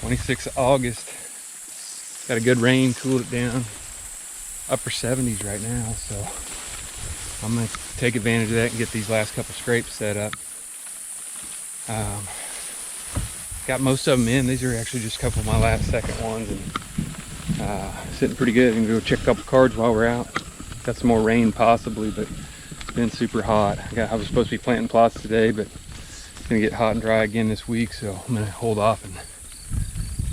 26th of August. Got a good rain, cooled it down. Upper 70s right now, so I'm gonna take advantage of that and get these last couple scrapes set up. Got most of them in. These are actually just a couple of my last second ones, and sitting pretty good. I'm gonna go check a couple cards while we're out. Got some more rain possibly, but it's been super hot. I was supposed to be planting plots today, but it's gonna get hot and dry again this week, so I'm gonna hold off and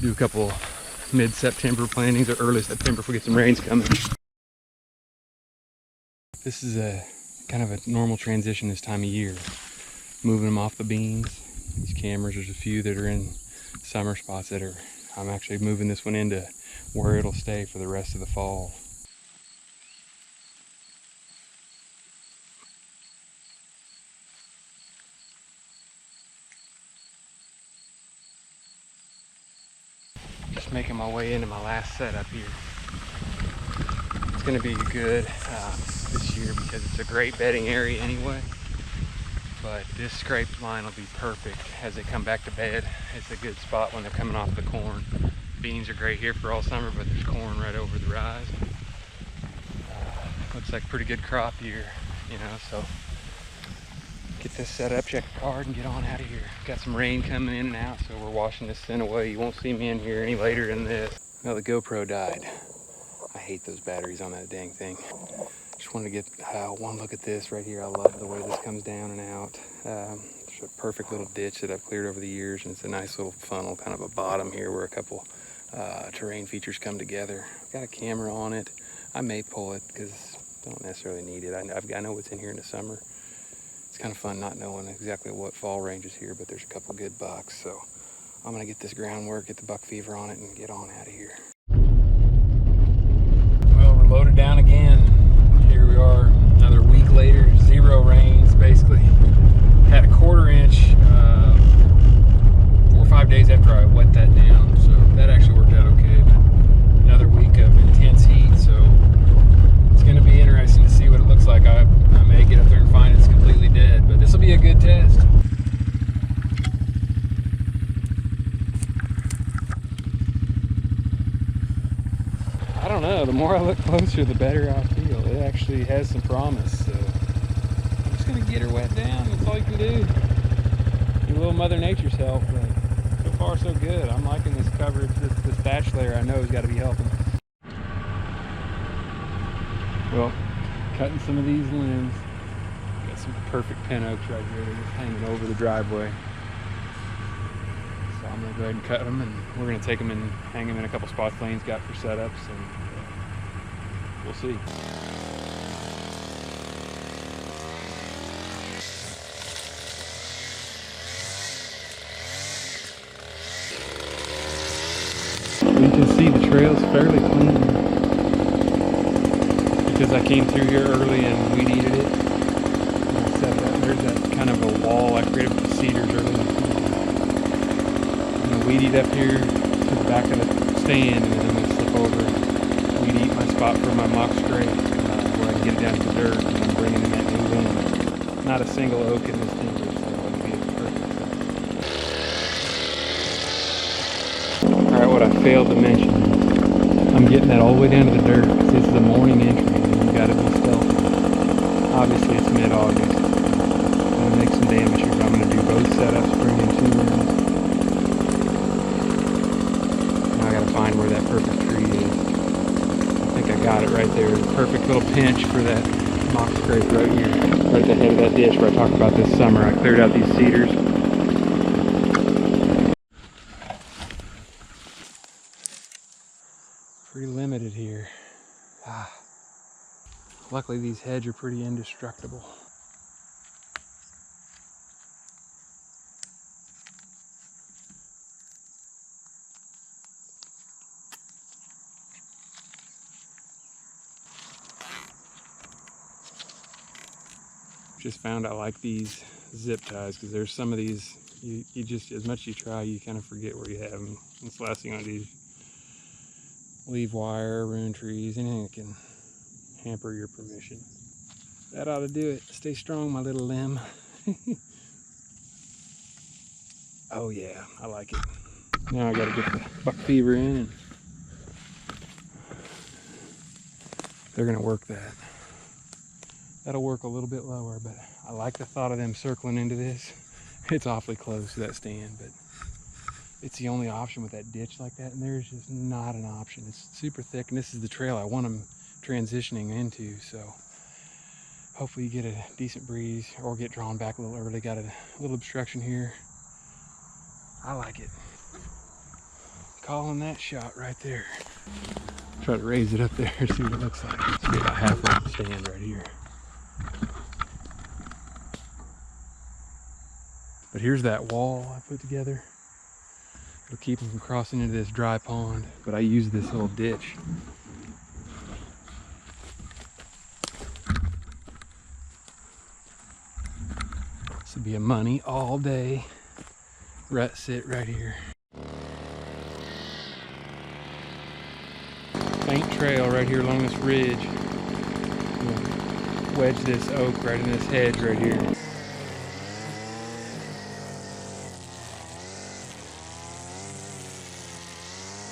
do a couple mid-September plantings or early September if we get some rains coming. This is a kind of a normal transition this time of year. Moving them off the beans. These cameras, there's a few that are in summer spots that are, I'm actually moving this one into where it'll stay for the rest of the fall. Just making my way into my last setup here. It's going to be good this year because it's a great bedding area anyway. But this scraped line will be perfect as they come back to bed. It's a good spot when they're coming off the corn. Beans are great here for all summer, but there's corn right over the rise. Looks like a pretty good crop year, you know, so get this set up, check the card, and get on out of here. Got some rain coming in and out, so we're washing this scent away. You won't see me in here any later than this. Well, the GoPro died. I hate those batteries on that dang thing. Just wanted to get one look at this right here. I love the way this comes down and out. It's a perfect little ditch that I've cleared over the years, and it's a nice little funnel, kind of a bottom here where a couple terrain features come together. I've got a camera on it. I may pull it because I don't necessarily need it. I know what's in here in the summer. It's kind of fun not knowing exactly what fall range is here, but there's a couple good bucks. So I'm gonna get this groundwork, get the buck fever on it, and get on out of here. Well, we're loaded down again. Here we are, another week later, 0 rains basically. Had a 1/4 inch 4 or 5 days after I wet that down, so that actually worked out okay. But another week of intense heat, so it's going to be interesting to see what it looks like. I may get up there and find it's completely dead, but this will be a good test. I don't know, the more I look closer, the better I feel. It actually has some promise, so I'm just gonna get her wet down. That's all you can do. Be a little Mother Nature's help, but so far so good. I'm liking this coverage. This thatch layer I know has got to be helping. Well, cutting some of these limbs. Got some perfect pin oaks right here. They're just hanging over the driveway. So I'm gonna go ahead and cut them, and we're gonna take them and hang them in a couple spots Lane's got for setups, and we'll see. You can see the trail's fairly clean because I came through here early and weed eated it. And I set it up. There's that kind of a wall I created with the cedars early. I'm gonna weed eat up here to the back of the stand, and then I'm gonna slip over and weed eat my spot for my mock scrape where I can get it down to the dirt, and I'm bringing in that new limb. Not a single oak in this timber, so it'll be a perfect size. Alright, what I failed to mention, I'm getting that all the way down to the dirt because this is a morning entry and you gotta be stealthy. Obviously it's mid-August. I'm gonna make some damage here, but I'm gonna do both setups, bring in 2 limbs. Now I gotta find where that perfect tree is. I think I got it right there. Perfect little pinch for that mock scrape right here. Right at the head of that ditch where I talked about this summer. I cleared out these cedars. Pretty limited here. Luckily these hedges are pretty indestructible. Just found I like these zip ties because there's some of these you just, as much as you try, you kind of forget where you have them. That's the last thing I do. Leave wire, ruin trees, anything that can hamper your permission. That ought to do it. Stay strong, my little limb. Oh yeah, I like it. Now I gotta get the buck fever in, and they're gonna work that. That'll work a little bit lower, but I like the thought of them circling into this. It's awfully close to that stand, but it's the only option with that ditch like that, and there's just not an option. It's super thick, and this is the trail I want them transitioning into, so hopefully you get a decent breeze or get drawn back a little early. Got a little obstruction here. I like it. Calling that shot right there. Try to raise it up there, see what it looks like. It's about halfway up the stand right here. But here's that wall I put together. It'll keep them from crossing into this dry pond, but I use this little ditch. This would be a money all day. Rut sit right here. Faint trail right here along this ridge. Wedge this oak right in this hedge right here.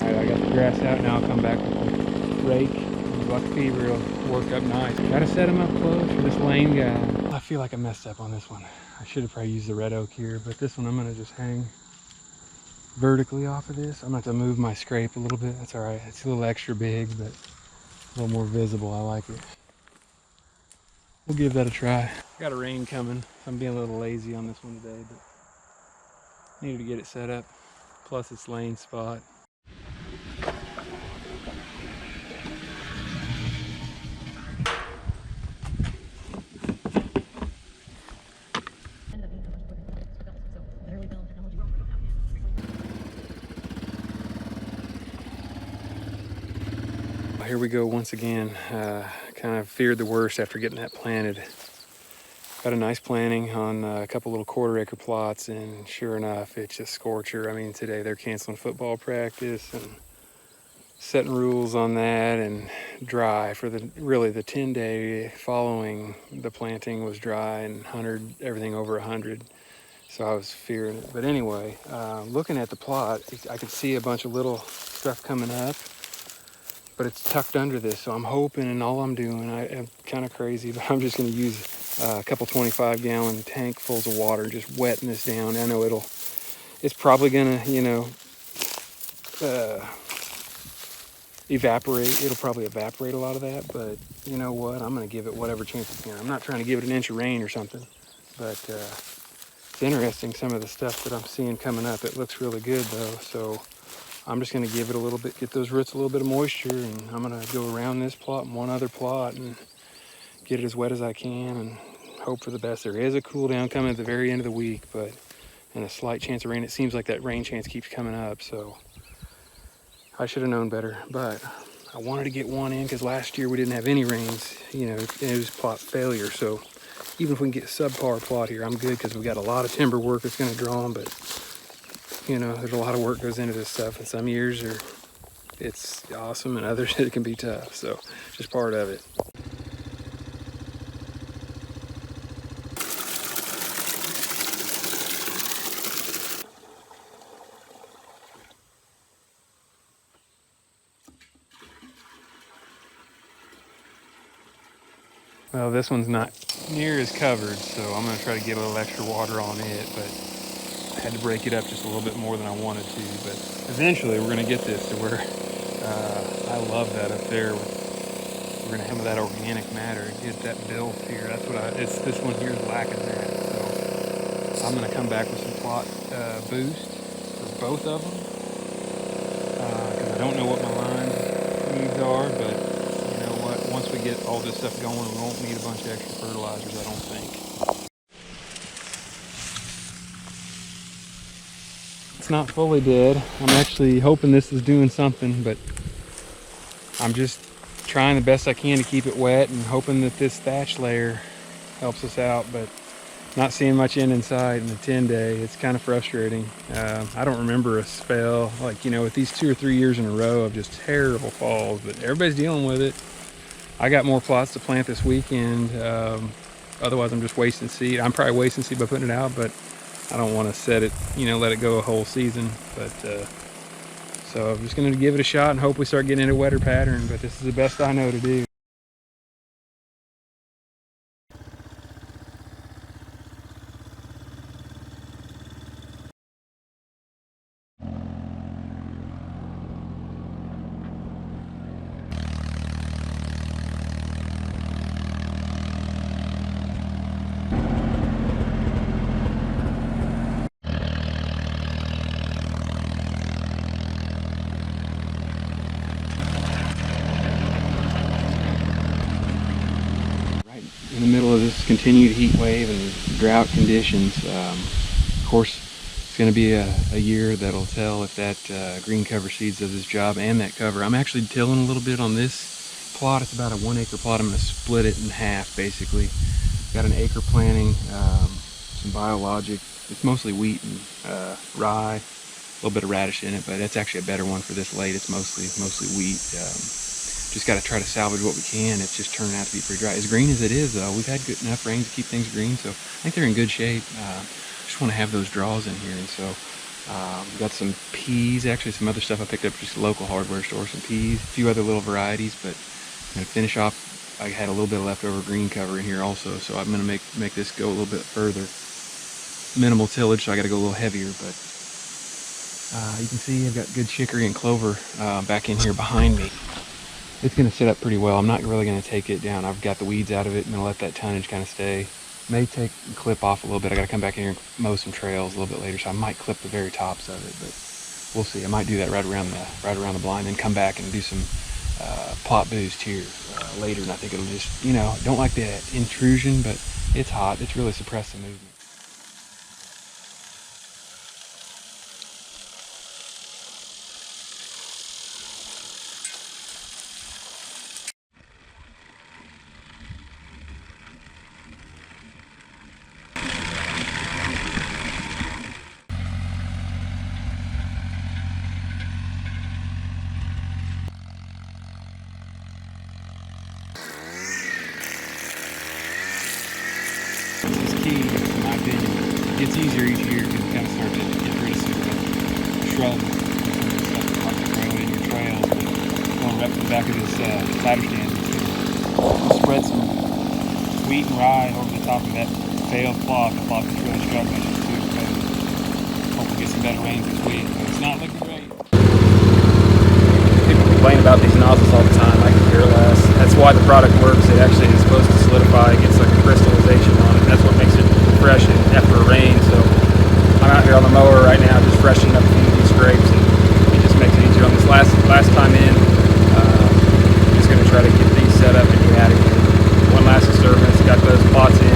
Alright, I got the grass out now. I'll come back with the rake. The buck fever will work up nice. Gotta set him up close for this lane guy. I feel like I messed up on this one. I should have probably used the red oak here, but this one I'm gonna just hang vertically off of this. I'm gonna have to move my scrape a little bit. That's all right. It's a little extra big, but a little more visible. I like it. We'll give that a try. Got a rain coming. I'm being a little lazy on this one today, but needed to get it set up. Plus it's lane spot. Here we go once again. Kind of feared the worst after getting that planted. Got a nice planting on a couple little quarter-acre plots, and sure enough, it's just scorcher. I mean, today they're canceling football practice and setting rules on that, and dry for the 10-day following the planting was dry and everything over 100. So I was fearing it. But anyway, looking at the plot, I could see a bunch of little stuff coming up, but it's tucked under this. So I'm hoping, and all I'm doing, I'm kind of crazy, but I'm just going to use a couple 25-gallon tank fulls of water and just wetting this down. I know it's probably going to, evaporate. It'll probably evaporate a lot of that, but you know what? I'm going to give it whatever chance it can. I'm not trying to give it an inch of rain or something, but it's interesting, some of the stuff that I'm seeing coming up. It looks really good though, so I'm just going to give it a little bit, get those roots a little bit of moisture, and I'm going to go around this plot and one other plot and get it as wet as I can and hope for the best. There is a cool down coming at the very end of the week, but and a slight chance of rain. It seems like that rain chance keeps coming up, so I should have known better. But I wanted to get one in because last year we didn't have any rains. It was plot failure. So even if we can get subpar plot here, I'm good because we got a lot of timber work that's going to draw them. But there's a lot of work goes into this stuff, and some years it's awesome, and others it can be tough. So just part of it. Well, this one's not near as covered, so I'm going to try to get a little extra water on it, but I had to break it up just a little bit more than I wanted to. But eventually we're going to get this to where I love that up there. We're going to have that organic matter, get that built here. That's what this one here is lacking that. So I'm going to come back with some plot boost for both of them, because I don't know what my line needs are, but once we get all this stuff going, we won't need a bunch of extra fertilizers, I don't think. It's not fully dead. I'm actually hoping this is doing something, but I'm just trying the best I can to keep it wet and hoping that this thatch layer helps us out, but not seeing much inside in the 10-day. It's kind of frustrating. I don't remember a spell with these 2 or 3 years in a row of just terrible falls, but everybody's dealing with it. I got more plots to plant this weekend. Otherwise I'm just wasting seed. I'm probably wasting seed by putting it out, but I don't want to set it, let it go a whole season. But So I'm just going to give it a shot and hope we start getting into a wetter pattern, but this is the best I know to do. In the middle of this continued heat wave and drought conditions, of course it's going to be a year that'll tell if that green cover seeds does its job and that cover. I'm actually tilling a little bit on this plot. It's about a 1 acre plot. I'm going to split it in half basically. Got an acre planting, some biologic. It's mostly wheat and rye, a little bit of radish in it, but that's actually a better one for this late. It's mostly wheat. Just got to try to salvage what we can. It's just turning out to be pretty dry. As green as it is, though, we've had good enough rain to keep things green, so I think they're in good shape. Just want to have those draws in here, and so got some peas, actually some other stuff I picked up just a local hardware store, some peas, a few other little varieties, but I'm going to finish off. I had a little bit of leftover green cover in here also, so I'm going to make this go a little bit further. Minimal tillage, so I got to go a little heavier, but you can see I've got good chicory and clover back in here behind me. It's going to sit up pretty well. I'm not really going to take it down. I've got the weeds out of it. I'm going to let that tonnage kind of stay. May take and clip off a little bit. I got to come back in here and mow some trails a little bit later, so I might clip the very tops of it, but we'll see. I might do that right around the blind, and come back and do some plot boost here later, and I think it'll just, don't like the intrusion, but it's hot. It's really suppressed the movement. This is key, in my opinion. It gets easier each year because you kind of start to get rid of some of the shrubs and some of the stuff that's like to grow in your trails. But going right to the back of this ladder stand, we'll spread some wheat and rye over the top of that failed plot. The plot that's really struggling just too. So hopefully get some better rains this week, but it's not looking great. People complain about these nozzles all the time. I can care less. That's why the product works. It actually is supposed to solidify. It gets like a crystallization on it. That's what makes it fresh and after a rain. So I'm out here on the mower right now just freshening up a few of these scrapes, and it just makes it easier. On this last time in, I'm just going to try to get these set up and get out of here. One last disturbance. Got those plots in.